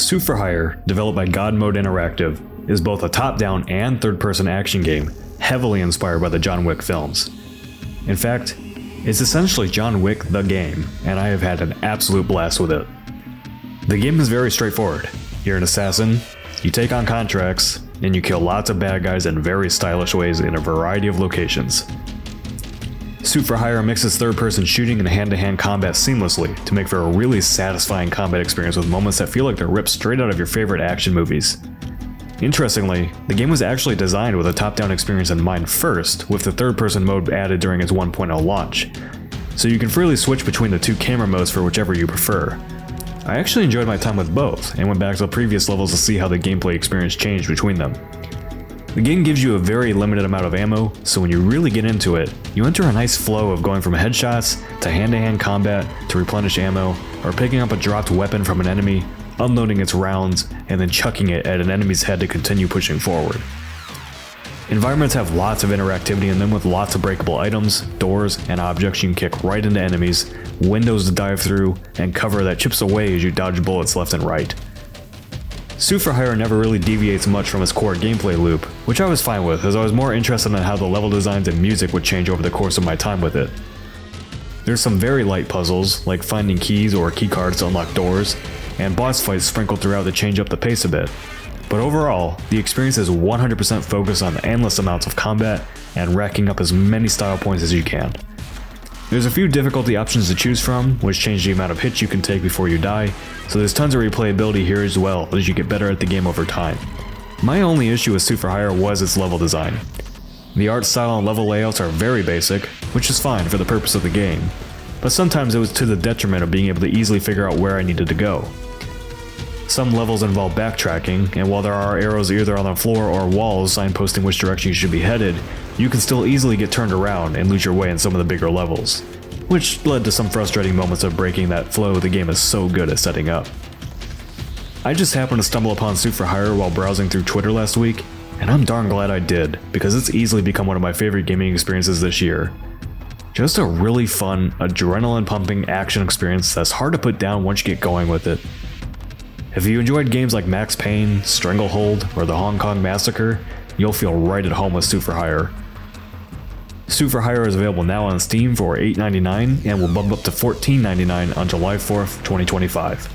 Suit for Hire, developed by Godmode Interactive, is both a top-down and third-person action game, heavily inspired by the John Wick films. In fact, it's essentially John Wick the game, and I have had an absolute blast with it. The game is very straightforward. You're an assassin, you take on contracts, and you kill lots of bad guys in very stylish ways in a variety of locations. Suit for Hire mixes third-person shooting and hand-to-hand combat seamlessly to make for a really satisfying combat experience with moments that feel like they're ripped straight out of your favorite action movies. Interestingly, the game was actually designed with a top-down experience in mind first, with the third-person mode added during its 1.0 launch, so you can freely switch between the two camera modes for whichever you prefer. I actually enjoyed my time with both, and went back to the previous levels to see how the gameplay experience changed between them. The game gives you a very limited amount of ammo, so when you really get into it, you enter a nice flow of going from headshots to hand-to-hand combat to replenish ammo, or picking up a dropped weapon from an enemy, unloading its rounds, and then chucking it at an enemy's head to continue pushing forward. Environments have lots of interactivity in them with lots of breakable items, doors, and objects you can kick right into enemies, windows to dive through, and cover that chips away as you dodge bullets left and right. Suit for Hire never really deviates much from its core gameplay loop, which I was fine with as I was more interested in how the level designs and music would change over the course of my time with it. There's some very light puzzles, like finding keys or keycards to unlock doors, and boss fights sprinkled throughout to change up the pace a bit. But overall, the experience is 100% focused on endless amounts of combat and racking up as many style points as you can. There's a few difficulty options to choose from, which change the amount of hits you can take before you die, so there's tons of replayability here as well as you get better at the game over time. My only issue with Suit for Hire was its level design. The art style and level layouts are very basic, which is fine for the purpose of the game, but sometimes it was to the detriment of being able to easily figure out where I needed to go. Some levels involve backtracking, and while there are arrows either on the floor or walls signposting which direction you should be headed, you can still easily get turned around and lose your way in some of the bigger levels, which led to some frustrating moments of breaking that flow the game is so good at setting up. I just happened to stumble upon Suit for Hire while browsing through Twitter last week, and I'm darn glad I did, because it's easily become one of my favorite gaming experiences this year. Just a really fun, adrenaline-pumping action experience that's hard to put down once you get going with it. If you enjoyed games like Max Payne, Stranglehold, or the Hong Kong Massacre, you'll feel right at home with Suit for Hire. Suit for Hire is available now on Steam for $8.99 and will bump up to $14.99 on July 4th, 2025.